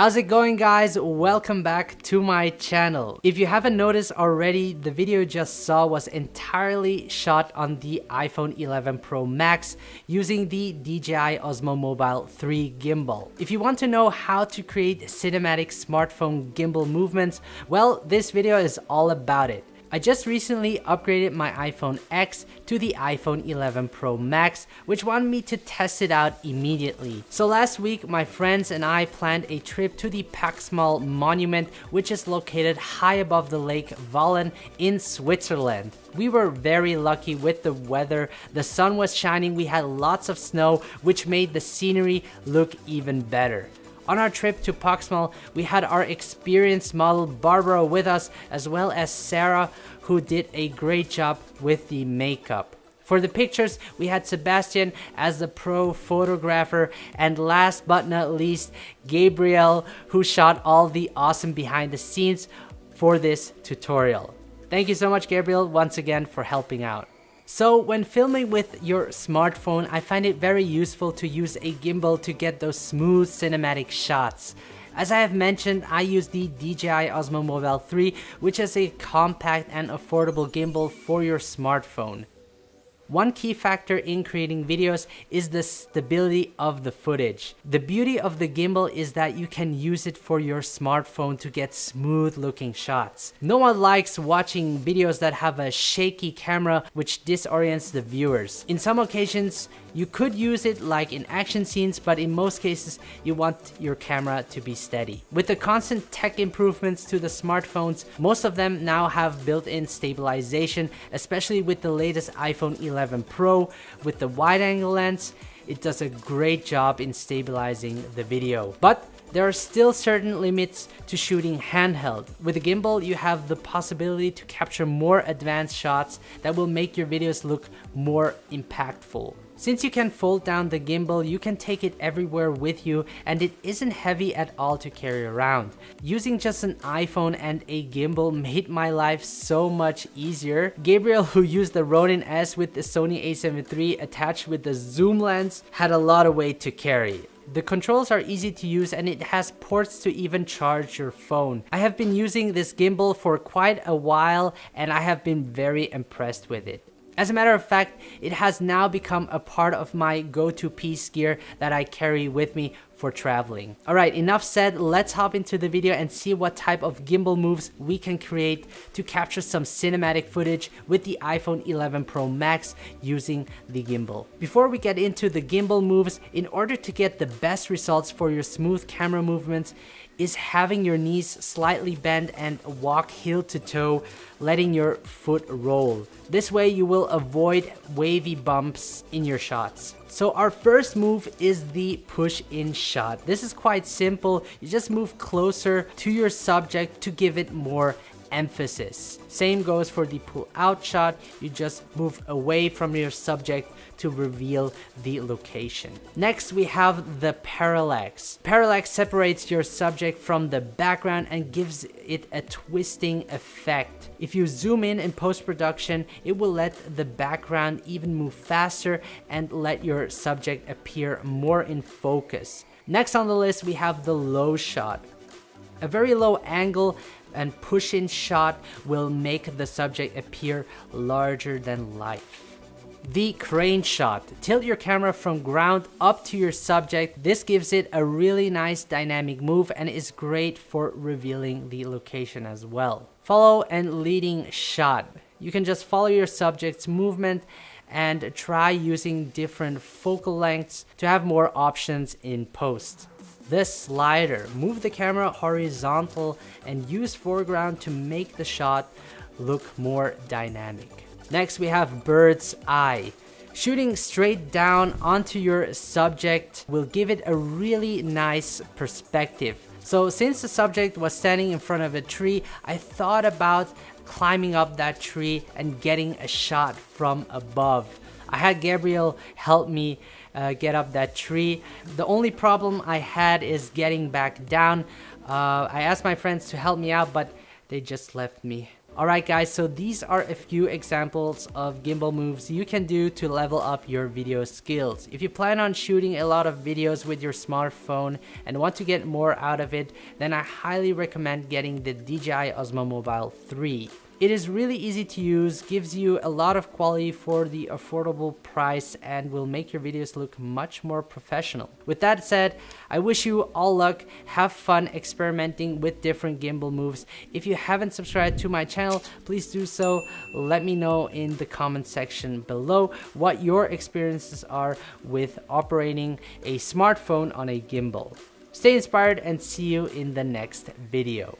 How's it going, guys? Welcome back to my channel. If you haven't noticed already, the video you just saw was entirely shot on the iPhone 11 Pro Max using the DJI Osmo Mobile 3 gimbal. If you want to know how to create cinematic smartphone gimbal movements, well, this video is all about it. I just recently upgraded my iPhone X to the iPhone 11 Pro Max, which wanted me to test it out immediately. So last week, my friends and I planned a trip to the Paxmal Monument, which is located high above the Lake Wallen in Switzerland. We were very lucky with the weather. The sun was shining, we had lots of snow, which made the scenery look even better. On our trip to Paxmal, we had our experienced model Barbara with us, as well as Sarah, who did a great job with the makeup. For the pictures, we had Sebastian as the pro photographer, and last but not least, Gabriel, who shot all the awesome behind the scenes for this tutorial. Thank you so much, Gabriel, once again for helping out. So when filming with your smartphone, I find it very useful to use a gimbal to get those smooth cinematic shots. As I have mentioned, I use the DJI Osmo Mobile 3, which is a compact and affordable gimbal for your smartphone. One key factor in creating videos is the stability of the footage. The beauty of the gimbal is that you can use it for your smartphone to get smooth looking shots. No one likes watching videos that have a shaky camera which disorients the viewers. In some occasions, you could use it like in action scenes, but in most cases, you want your camera to be steady. With the constant tech improvements to the smartphones, most of them now have built-in stabilization, especially with the latest iPhone 11 Pro. With the wide-angle lens, it does a great job in stabilizing the video. But there are still certain limits to shooting handheld. With a gimbal, you have the possibility to capture more advanced shots that will make your videos look more impactful. Since you can fold down the gimbal, you can take it everywhere with you, and it isn't heavy at all to carry around. Using just an iPhone and a gimbal made my life so much easier. Gabriel, who used the Ronin S with the Sony a7 III attached with the zoom lens, had a lot of weight to carry. The controls are easy to use, and it has ports to even charge your phone. I have been using this gimbal for quite a while, and I have been very impressed with it. As a matter of fact, it has now become a part of my go-to piece gear that I carry with me for traveling. Alright, enough said, let's hop into the video and see what type of gimbal moves we can create to capture some cinematic footage with the iPhone 11 Pro Max using the gimbal. Before we get into the gimbal moves, in order to get the best results for your smooth camera movements, is having your knees slightly bent and walk heel to toe, letting your foot roll. This way you will avoid wavy bumps in your shots. So our first move is the push-in shot. This is quite simple. You just move closer to your subject to give it more emphasis. Same goes for the pull-out shot. You just move away from your subject to reveal the location. Next, we have the parallax. Parallax separates your subject from the background and gives it a twisting effect. If you zoom in post-production, it will let the background even move faster and let your subject appear more in focus. Next on the list, we have the low shot. A very low angle and push-in shot will make the subject appear larger than life. The crane shot. Tilt your camera from ground up to your subject. This gives it a really nice dynamic move and is great for revealing the location as well. Follow and leading shot. You can just follow your subject's movement and try using different focal lengths to have more options in post. The slider. Move the camera horizontal and use foreground to make the shot look more dynamic. Next, we have bird's eye. Shooting straight down onto your subject will give it a really nice perspective. So since the subject was standing in front of a tree, I thought about climbing up that tree and getting a shot from above. I had Gabriel help me get up that tree. The only problem I had is getting back down. I asked my friends to help me out, but they just left me Alright guys, so these are a few examples of gimbal moves you can do to level up your video skills. If you plan on shooting a lot of videos with your smartphone and want to get more out of it, then I highly recommend getting the DJI Osmo Mobile 3. It is really easy to use, gives you a lot of quality for the affordable price, and will make your videos look much more professional. With that said, I wish you all luck, have fun experimenting with different gimbal moves. If you haven't subscribed to my channel, please do so. Let me know in the comment section below what your experiences are with operating a smartphone on a gimbal. Stay inspired and see you in the next video.